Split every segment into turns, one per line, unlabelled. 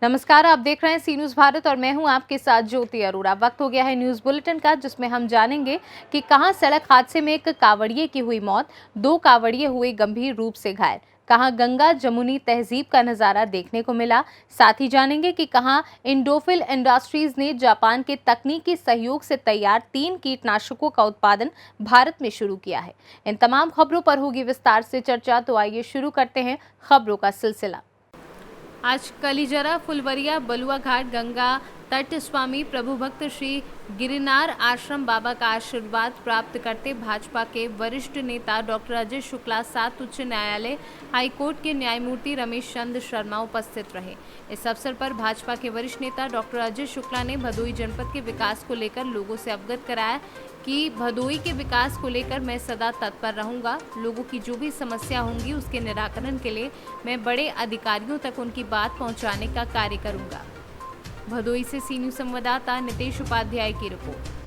नमस्कार, आप देख रहे हैं सी न्यूज़ भारत और मैं हूं आपके साथ ज्योति अरोड़ा। वक्त हो गया है न्यूज़ बुलेटिन का, जिसमें हम जानेंगे कि कहां सड़क हादसे में एक कांवड़िए की हुई मौत, 2 कांवड़िए हुए गंभीर रूप से घायल, कहां गंगा जमुनी तहजीब का नजारा देखने को मिला। साथ ही जानेंगे कि कहां इंडोफिल इंडस्ट्रीज ने जापान के तकनीकी सहयोग से तैयार 3 कीटनाशकों का उत्पादन भारत में शुरू किया है। इन तमाम खबरों पर होगी विस्तार से चर्चा, तो आइए शुरू करते हैं खबरों का सिलसिला। आज कलिजरा फुलवरिया बलुआ घाट गंगा तट स्वामी प्रभु भक्त श्री गिरनार आश्रम बाबा का आशीर्वाद प्राप्त करते भाजपा के वरिष्ठ नेता डॉक्टर अजय शुक्ला, 7 उच्च न्यायालय हाईकोर्ट के न्यायमूर्ति रमेश चंद्र शर्मा उपस्थित रहे। इस अवसर पर भाजपा के वरिष्ठ नेता डॉक्टर अजय शुक्ला ने भदोई जनपद के विकास को लेकर लोगों से अवगत कराया कि भदोई के विकास को लेकर मैं सदा तत्पर रहूंगा। लोगों की जो भी समस्या होंगी उसके निराकरण के लिए मैं बड़े अधिकारियों तक उनकी बात पहुंचाने का कार्य करूंगा। भदोई से सी न्यूज़ संवाददाता नितेश उपाध्याय की रिपोर्ट।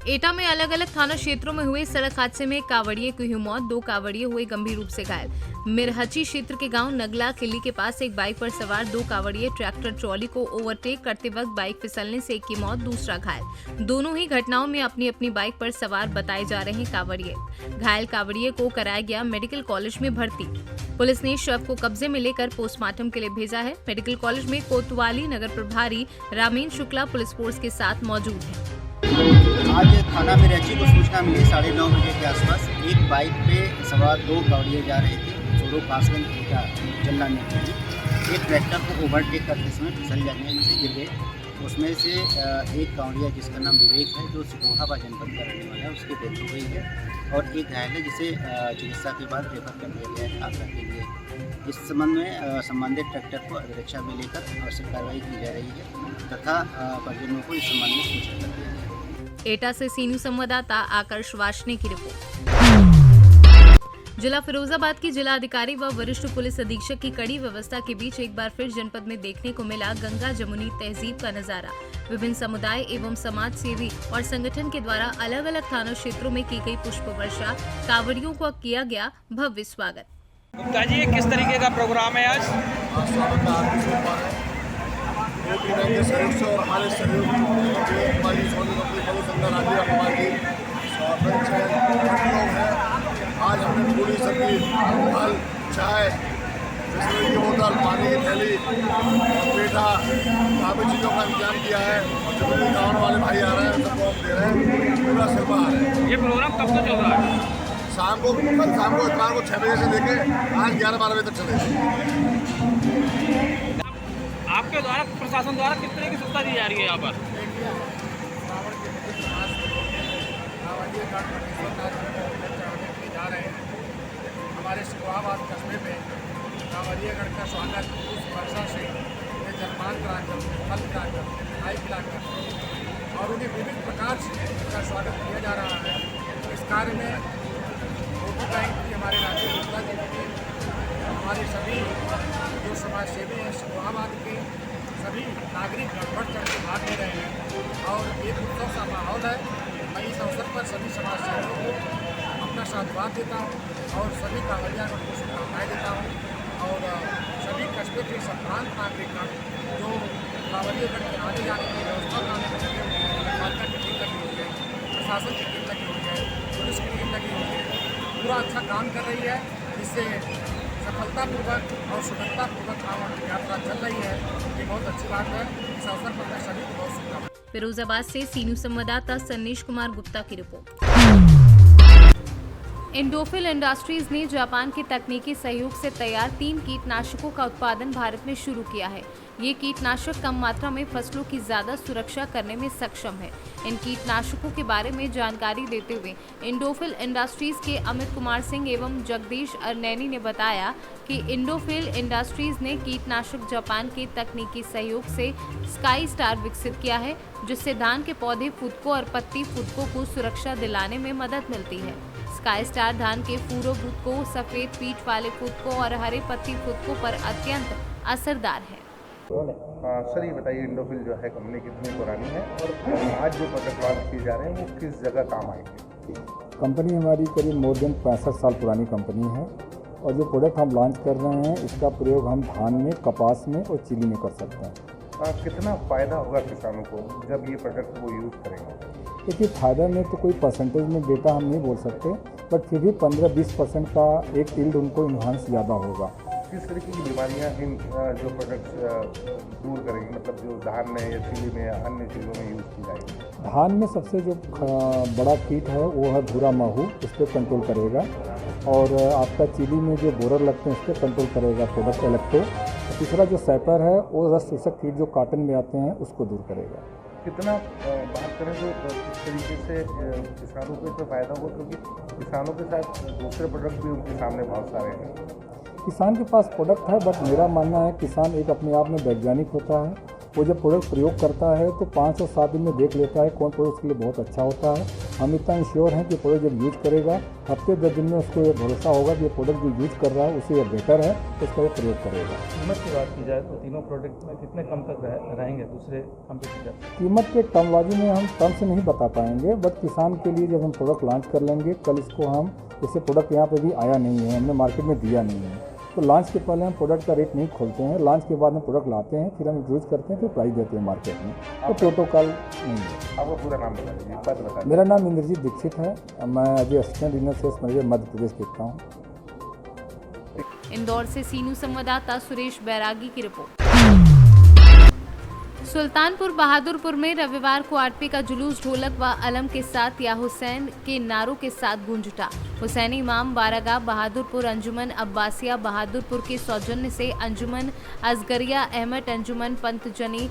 एटा में अलग अलग थाना क्षेत्रों में हुए सड़क हादसे में एक कांवड़िए की हुई मौत, 2 कांवड़िए हुए गंभीर रूप से घायल। मिरहची क्षेत्र के गांव नगला किली के पास एक बाइक पर सवार 2 कांवड़िए ट्रैक्टर ट्रॉली को ओवरटेक करते वक्त बाइक फिसलने से एक की मौत, दूसरा घायल। दोनों ही घटनाओं में अपनी अपनी बाइक पर सवार बताए जा रहे हैं कांवड़िए। घायल कांवड़िए को कराया गया मेडिकल कॉलेज में भर्ती। पुलिस ने शव को कब्जे में लेकर पोस्टमार्टम के लिए भेजा है। मेडिकल कॉलेज में कोतवाली नगर प्रभारी रामीन शुक्ला पुलिस फोर्स के साथ मौजूद है।
आज थाना में रची को सूचना मिली 9:30 बजे के आसपास एक बाइक पे सवार 2 कांवड़िए जा रहे थे चोरो कासगंज का जल्ला में। एक ट्रैक्टर को ओवरटेक करते समय फिसल जाने से गिर गए। उसमें से एक कांवड़िया जिसका नाम विवेक है, जो सिकोहाबाद जनपद का रहने वाला है, उसकी डेथ हो गई है और एक घायल है जिसे चिकित्सा के बाद रेफर कर दिया गया है आगरा के लिए। इस संबंध में संबंधित ट्रैक्टर को रिक्शा में लेकर आवश्यक कार्रवाई की जा रही है तथा परिजनों को इस संबंध में सूचित कर दिया गया है।
एटा से सी न्यूज़ संवाददाता आकर्ष वाशने की रिपोर्ट। जिला फिरोजाबाद की जिला अधिकारी व वरिष्ठ पुलिस अधीक्षक की कड़ी व्यवस्था के बीच एक बार फिर जनपद में देखने को मिला गंगा जमुनी तहजीब का नजारा। विभिन्न समुदाय एवं समाज सेवी और संगठन के द्वारा अलग अलग थाना क्षेत्रों में की गई पुष्प वर्षा, कांवड़ियों को किया गया भव्य स्वागत।
गुप्ता जी, किस तरीके का प्रोग्राम है आज?
सहयोग से और हमारे सहयोग हमारी सोनी कंपनी बहुत सुंदर राजी कुमार जी सरपंच है। आज हमने पूरी सब्जी, फल, चाय, बिस्किट की बोतल, पानी की थैली और पेठा, काफ़ी चीज़ों का इंतजाम किया है। और जो भी गाँव वाले भाई आ रहे हैं सबको हम दे रहे हैं, पूरा सिरपा आ रहे हैं।
ये प्रोग्राम कब तक चल रहा है?
कल शाम को इतवार को 6 बजे से लेके आज 11-12 बजे तक चलेगा।
आपके द्वारा प्रशासन द्वारा किस तरह की सुविधा दी जा रही है यहाँ पर?
जा रहे हैं हमारे सिकोहाबाद कस्बे में कांवड़ियागढ़ का स्वागत उस वर्षा से जलपान कराकर, फल खिलाकर, मिठाई खिलाकर और उन्हें विभिन्न प्रकार से उनका स्वागत किया जा रहा है। इस कार्य में वोट बैंक की हमारे राज्य गुप्ता जी की, हमारे सभी जो समाज सेवी हैं सिकोहाबाद के सभी नागरिक बढ़ चढ़ के भाग ले रहे हैं और एक उत्सव सा माहौल है। मैं इस अवसर पर सभी समाज सेवियों को अपना साधुवाद देता हूँ और सभी कांवड़ियागढ़ को शुभकामनाएँ देता हूँ और सभी कस्बे के संभ्रांत नागरिक जो कांवड़ियागढ़ के आने जाने की व्यवस्था बनाने में लगे हुए हैं, पालिका की टीम लगी हुई है, प्रशासन की टीम लगी हुई है, पुलिस की टीम लगी हुई है, पूरा अच्छा काम कर रही है। इससे सफलतापूर्वक और सुगमतापूर्वक यात्रा चल रही है। ये बहुत अच्छी बात है। इस अवसर पर मैं सभी को बहुत शुभकामनाएं।
फिरोजाबाद से सी न्यूज़ संवाददाता सन्नीश कुमार गुप्ता की रिपोर्ट। इंडोफिल इंडस्ट्रीज ने जापान के तकनीकी सहयोग से तैयार 3 कीटनाशकों का उत्पादन भारत में शुरू किया है। ये कीटनाशक कम मात्रा में फसलों की ज्यादा सुरक्षा करने में सक्षम है। इन कीटनाशकों के बारे में जानकारी देते हुए इंडोफिल इंडस्ट्रीज के अमित कुमार सिंह एवं जगदीश अरनैनी ने बताया कि इंडोफिल इंडस्ट्रीज ने कीटनाशक जापान के तकनीकी सहयोग से स्काई स्टार विकसित किया है, जिससे धान के पौधे फुदकों और पत्ती फुदकों को सुरक्षा दिलाने में मदद मिलती है। स्काई स्टार धान के फूरो फुदकों, सफेद पीठ वाले फुदकों और हरे पत्ती फुदकों पर अत्यंत असरदार है।
सर, ये बताइए इंडोफिल जो है कंपनी कितनी पुरानी है और आज जो प्रोडक्ट लॉन्च किए जा रहे हैं वो किस जगह काम आएंगे?
कंपनी हमारी करीब मोर देन 65 साल पुरानी कंपनी है और जो प्रोडक्ट हम लॉन्च कर रहे हैं इसका प्रयोग हम धान में, कपास में और चिली में कर सकते हैं।
कितना फ़ायदा होगा किसानों को जब ये प्रोडक्ट वो यूज़ करेंगे?
देखिए, फ़ायदा में तो कोई परसेंटेज में डेटा हम नहीं बोल सकते, बट फिर भी 15-20% का एक यील्ड उनको इन्हांस ज़्यादा होगा।
किस तरीके की बीमारियाँ इन जो प्रोडक्ट्स दूर करेंगे, मतलब जो धान में या चिली में या अन्य चीज़ों में यूज़ की जाएगी?
धान में सबसे जो बड़ा कीट है वो है भूरा माहू, उस पर कंट्रोल करेगा, और आपका चिली में जो बोरर लगते हैं उस पर कंट्रोल करेगा प्रोडक्ट इलेक्ट्रो। तीसरा जो सैपर है वो रस चूसक कीट जो कॉटन में आते हैं उसको दूर करेगा।
कितना बात करें तो किस तरीके से किसानों को इसमें फ़ायदा होगा, क्योंकि किसानों के साथ दूसरे प्रोडक्ट भी उनके सामने बहुत सारे हैं।
किसान के पास प्रोडक्ट है, बट मेरा मानना है किसान एक अपने आप में वैज्ञानिक होता है। वो जब प्रोडक्ट प्रयोग करता है तो 5 और 7 दिन में देख लेता है कौन प्रोडक्ट उसके लिए बहुत अच्छा होता है। हम इतना इंश्योर हैं कि प्रोडक्ट जब यूज करेगा हफ्ते 10 दिन में उसको ये भरोसा होगा कि ये प्रोडक्ट जो यूज कर रहा है उससे ये बेटर है, तो उसका ये प्रयोग करेगा।
कीमत की बात की जाए तो तीनों प्रोडक्ट में कितने कम तक रहेंगे दूसरे कंपटीटर?
कीमत के टर्मोलॉजी में हम टर्म से नहीं बता पाएंगे, बट किसान के लिए जब हम प्रोडक्ट लॉन्च कर लेंगे, कल इसको हम जैसे प्रोडक्ट यहाँ पे भी आया नहीं है, हमने मार्केट में दिया नहीं है, तो लॉन्च के पहले हम प्रोडक्ट का रेट नहीं खोलते हैं। लॉन्च के बाद हम प्रोडक्ट लाते हैं, फिर हम यूज़ करते हैं, फिर प्राइस देते हैं मार्केट में, तो प्रोटोकॉल नहीं है।
आपका पूरा नाम बता दीजिए, बात बता दीजिए।
मेरा नाम इंद्रजीत दीक्षित है, मैं Ajay assistant regional sales manager Madhya Pradesh देखता हूँ।
इंदौर से सीनू संवाददाता सुरेश बैरागी की रिपोर्ट। सुल्तानपुर बहादुरपुर में रविवार को आरपी का जुलूस ढोलक व अलम के साथ या हुसैन के नारों के साथ गूंज उठा। हुसैनी इमाम बारागाह बहादुरपुर, अंजुमन अब्बासिया बहादुरपुर के सौजन्य से अंजुमन असगरिया अहमद, अंजुमन पंतजनी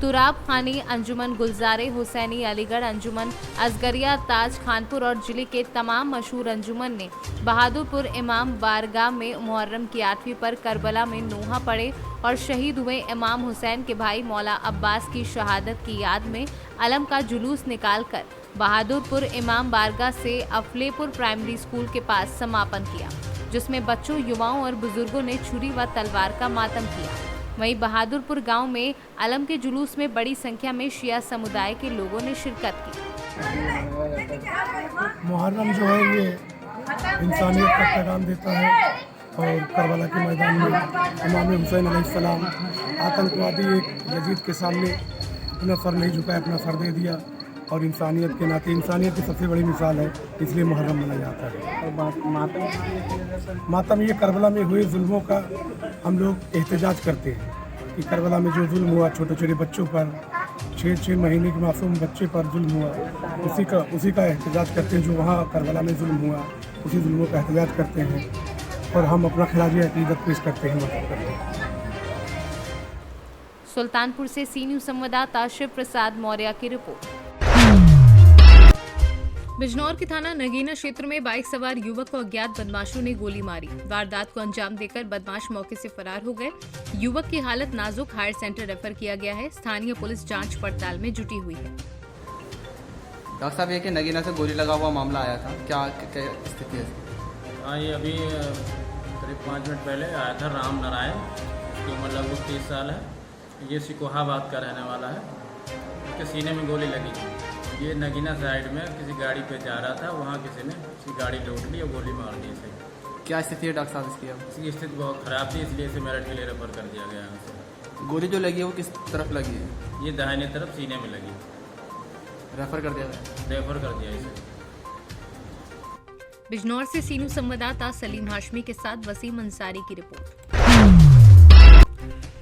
तुराब खानी, अंजुमन गुलजारे हुसैनी अलीगढ़, अंजुमन असगरिया ताज खानपुर और जिले के तमाम मशहूर अंजुमन ने बहादुरपुर इमाम बारगाह में मुहर्रम की 8वीं पर करबला में नोहा पड़े और शहीद हुए इमाम हुसैन के भाई मौला अब्बास की शहादत की याद में अलम का जुलूस निकालकर बहादुरपुर इमाम बारगाह से अफलेपुर प्राइमरी स्कूल के पास समापन किया, जिसमें बच्चों, युवाओं और बुजुर्गों ने छुरी व तलवार का मातम किया। वहीं बहादुरपुर गांव में अलम के जुलूस में बड़ी संख्या में शिया समुदाय के लोगों ने शिरकत की।
मुहर्रम जो है ये इंसानियत का पैगाम देता है, और करबला के मैदान में इमाम हुसैन अलैहिस्सलाम आतंकवादी एक यजीद के सामने अपना सर नहीं झुकाया, अपना सर दे दिया, और इंसानियत के नाते इंसानियत की सबसे बड़ी मिसाल है, इसलिए मुहर्रम मनाया जाता है। और मातम ये करबला में हुए जुल्मों का हम लोग एहतजाज करते हैं कि करबला में जो जुल्म हुआ छोटे छोटे बच्चों पर, 6 महीने के मासूम बच्चे पर जुल्म हुआ, उसी का एहतजाज करते हैं। जो वहाँ करबला में जुल्म हुआ उसी जुल्मों का एहतजाज करते हैं, और हम अपना खिराज अकीदत पेश करते हैं।
सुल्तानपुर से सी न्यूज़ संवाददाता शिव प्रसाद मौर्य की रिपोर्ट। बिजनौर के थाना नगीना क्षेत्र में बाइक सवार युवक को अज्ञात बदमाशों ने गोली मारी। वारदात को अंजाम देकर बदमाश मौके से फरार हो गए। युवक की हालत नाजुक, हायर सेंटर रेफर किया गया है। स्थानीय पुलिस जांच पड़ताल में जुटी हुई है।
डॉक्टर साहब, ये कि नगीना से गोली लगा हुआ मामला आया था, क्या स्थिति है?
हाँ, ये अभी करीब 5 मिनट पहले आया था राम नारायण, उसकी उम्र लगभग 30 साल है। ये सिकोहाबाद का रहने वाला है। उसके सीने में गोली लगी थी। ये नगीना साइड में किसी गाड़ी पे जा रहा था, वहाँ किसी ने उसकी गाड़ी लूट ली और गोली मार दी इसे।
क्या स्थिति है डॉक्टर साहब इसकी? अब
इसकी स्थिति बहुत ख़राब थी, इसलिए इसे मेरठ के लिए रेफर कर दिया गया है।
गोली जो लगी है वो किस तरफ लगी है?
ये दाहिने तरफ सीने में लगी।
रेफर कर दिया गया?
रेफर कर दिया इसे।
बिजनौर से सीनू संवाददाता सलीम हाशमी के साथ वसीम अंसारी की रिपोर्ट।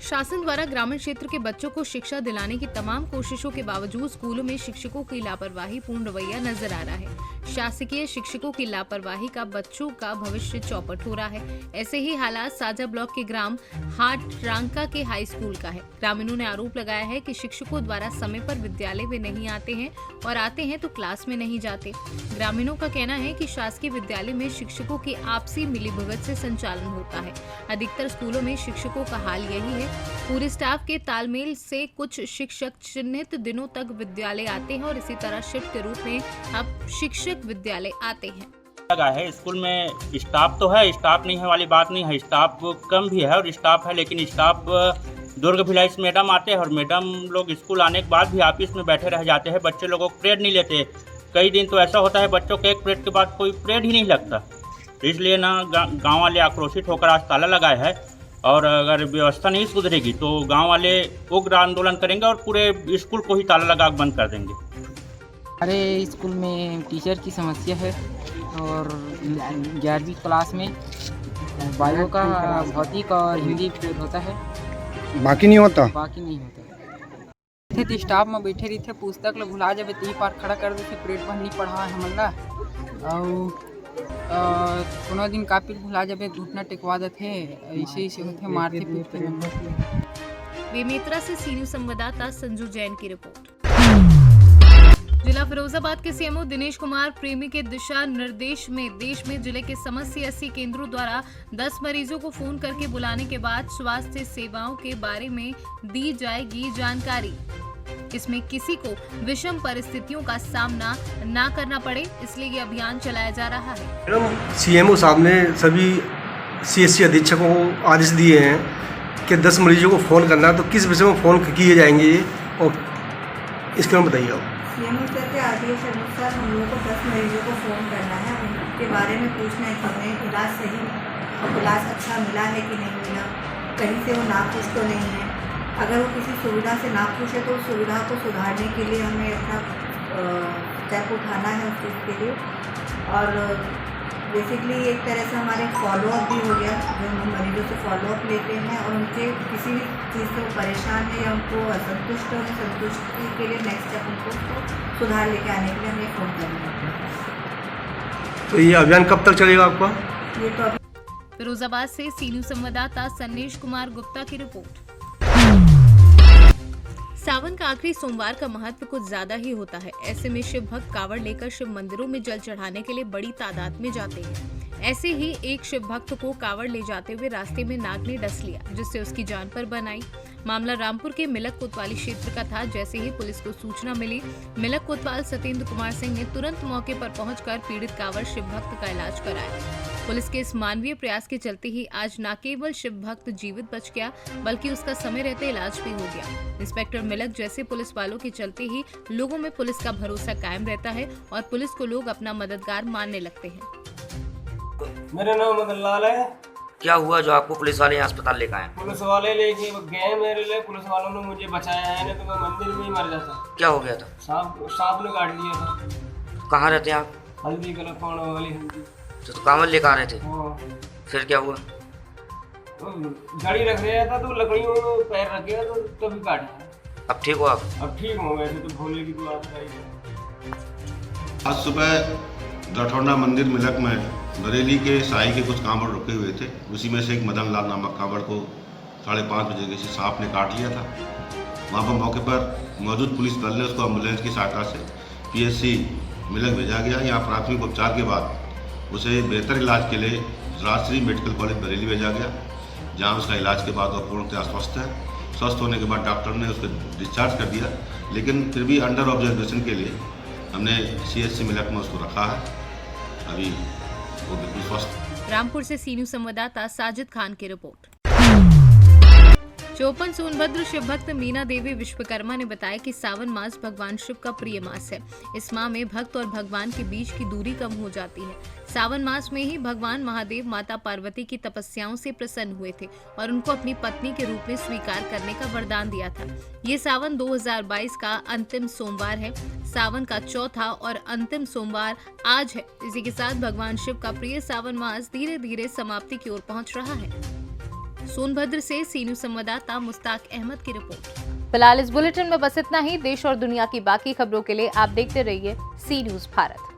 शासन द्वारा ग्रामीण क्षेत्र के बच्चों को शिक्षा दिलाने की तमाम कोशिशों के बावजूद स्कूलों में शिक्षकों की लापरवाही पूर्ण रवैया नजर आ रहा है। शासकीय शिक्षकों की लापरवाही का बच्चों का भविष्य चौपट हो रहा है। ऐसे ही हालात साजा ब्लॉक के ग्राम हाटरांका के हाई स्कूल का है। ग्रामीणों ने आरोप लगाया है कि शिक्षकों द्वारा समय पर विद्यालय में नहीं आते हैं और आते हैं तो क्लास में नहीं जाते। ग्रामीणों का कहना है कि शासकीय विद्यालय में शिक्षकों की आपसी मिलीभगत से संचालन होता है। अधिकतर स्कूलों में शिक्षकों का हाल यही है। पूरे स्टाफ के तालमेल से कुछ शिक्षक चिन्हित दिनों तक विद्यालय आते हैं और इसी तरह शिफ्ट के रूप में अब शिक्षक विद्यालय आते हैं।
लगा है स्कूल में स्टाफ तो है, स्टाफ नहीं है वाली बात नहीं है। स्टाफ कम भी है और स्टाफ है, लेकिन स्टाफ दुर्ग भिलाइस मैडम आते हैं और मैडम लोग स्कूल आने के बाद भी ऑफिस में बैठे रह जाते हैं। बच्चे लोगों को पीरियड नहीं लेते। कई दिन तो ऐसा होता है बच्चों के एक पीरियड के बाद कोई पीरियड ही नहीं लगता। तो इसलिए ना गांव वाले आक्रोशित होकर आज ताला लगाए है, और अगर व्यवस्था नहीं सुधरेगी तो गांव वाले उग्र आंदोलन करेंगे और पूरे स्कूल को ही ताला लगा बंद कर देंगे।
हमारे स्कूल में टीचर की समस्या है और 11वीं क्लास में बायो का भौतिक और हिंदी पीरियड होता है,
बाकी नहीं होता।
बाकी नहीं होता। थे स्टाफ में बैठे रही थे, पुस्तक ला भुला जाबे ती पार खड़ा कर देते, पीरियड पर नहीं पढ़ा हमला और कोनो दिन कापी भुला जाबे घुटना टेकवा देते, ऐसे ही होते, मारते पीटते।
बेमेतरा से सीनियर संवाददाता संजू जैन की रिपोर्ट। जिला फिरोजाबाद के सीएमओ दिनेश कुमार प्रेमी के दिशा निर्देश में देश में जिले के समस्त CSC केंद्रों द्वारा 10 मरीजों को फोन करके बुलाने के बाद स्वास्थ्य सेवाओं के बारे में दी जाएगी जानकारी। इसमें किसी को विषम परिस्थितियों का सामना ना करना पड़े, इसलिए ये अभियान चलाया जा रहा है।
मैडम, सीएमओ साहब ने सभी CSC अधीक्षकों को आदेश दिए हैं कि 10 मरीजों को फ़ोन करना है, तो किस विषय में फ़ोन किए जाएंगे और इसके में बताइए आप।
सीएमओ सर के आदेश अनुसार हम लोगों को 10 मरीजों को फ़ोन करना है, उनके बारे में पूछना है कि उन्हें इलाज सही और इलाज अच्छा मिला है कि नहीं मिला, कहीं से वो नाखुश तो नहीं है। अगर वो किसी सुविधा से नाखुश है तो उस सुविधा को सुधारने के लिए हमें अपना स्टेप उठाना है उस चीज़ के लिए। और बेसिकली एक तरह से हमारे फॉलोअप भी हो गया, जो हम मरीजों से फॉलोअप लेते हैं और उनके किसी भी चीज़ से वो परेशान है या उनको असंतुष्ट है, संतुष्टि के लिए नेक्स्ट स्टेप उनको सुधार लेके आने के लिए हमें फ़ोन करना है।
तो ये अभियान कब तक चलेगा आपका?
ये तो
फिरोजाबाद से सीनियर संवाददाता सन्नेश कुमार गुप्ता की रिपोर्ट। सावन का आखिरी सोमवार का महत्व कुछ ज्यादा ही होता है। ऐसे में शिव भक्त कावड़ लेकर शिव मंदिरों में जल चढ़ाने के लिए बड़ी तादाद में जाते हैं। ऐसे ही एक शिव भक्त को कावड़ ले जाते हुए रास्ते में नाग ने डस लिया, जिससे उसकी जान पर बन आई। मामला रामपुर के मिलक कोतवाली क्षेत्र का था। जैसे ही पुलिस को सूचना मिली, मिलक कोतवाल सत्येंद्र कुमार सिंह ने तुरंत मौके पर पहुंचकर पीड़ित कावड़ शिव भक्त का इलाज कराया। पुलिस के इस मानवीय प्रयास के चलते ही आज न केवल शिव भक्त जीवित बच गया, बल्कि उसका समय रहते इलाज भी हो गया। इंस्पेक्टर मिलक जैसे पुलिस वालों के चलते ही लोगों में पुलिस का भरोसा कायम रहता है और पुलिस को लोग अपना मददगार मानने लगते हैं।
मेरा नाम मदन लाल है।
क्या हुआ जो आपको पुलिस वाले यहाँ अस्पताल लेकर आए?
पुलिस वाले लेके गए मेरे लिए, पुलिस वालों ने मुझे बचाया है, नहीं तो मैं मंदिर में ही मर जाता।
क्या हो गया था?
सांप ने काट लिया था।
कहाँ रहते हैं आप?
हल्दी कलर पाने वाली हल्दी।
तो कांवड़ लेकर आ रहे थे? फिर क्या हुआ?
गाड़ी रख रहा था तो लकड़ियों में पैर रखे तो तभी काटा।
अब ठीक हो आप?
अब ठीक हो गए तो भोले की दुआ से।
आज सुबह दठौंडा मंदिर मिलक में बरेली के साई के कुछ कांवड़ रुके हुए थे। उसी में से एक मदन लाल नामक कांवड़ को 5:30 बजे किसी सांप ने काट लिया था। वहाँ पर मौके पर मौजूद पुलिस दल ने उसको एम्बुलेंस की सहायता से PSC मिलक भेजा गया। यहाँ प्राथमिक उपचार के बाद उसे बेहतर इलाज के लिए राजश्री मेडिकल कॉलेज बरेली भेजा गया, जहाँ उसका इलाज के बाद वह पूर्णतः स्वस्थ है। स्वस्थ होने के बाद डॉक्टर ने उसको डिस्चार्ज कर दिया, लेकिन फिर भी अंडर ऑब्जर्वेशन के लिए हमने CSC मिलक में उसको रखा है। अभी वो बिल्कुल स्वस्थ।
रामपुर से सीनियर संवाददाता साजिद खान की रिपोर्ट। चौपन सोनभद्र शिव भक्त मीना देवी विश्वकर्मा ने बताया कि सावन मास भगवान शिव का प्रिय मास है। इस माह में भक्त और भगवान के बीच की दूरी कम हो जाती है। सावन मास में ही भगवान महादेव माता पार्वती की तपस्याओं से प्रसन्न हुए थे और उनको अपनी पत्नी के रूप में स्वीकार करने का वरदान दिया था। ये सावन 2022 का अंतिम सोमवार है। सावन का चौथा और अंतिम सोमवार आज है। इसी के साथ भगवान शिव का प्रिय सावन मास धीरे धीरे समाप्ति की ओर पहुंच रहा है। सोनभद्र से सीनियर संवाददाता मुस्ताक अहमद की रिपोर्ट। फिलहाल इस बुलेटिन में बस इतना ही। देश और दुनिया की बाकी खबरों के लिए आप देखते रहिए सी न्यूज़ भारत।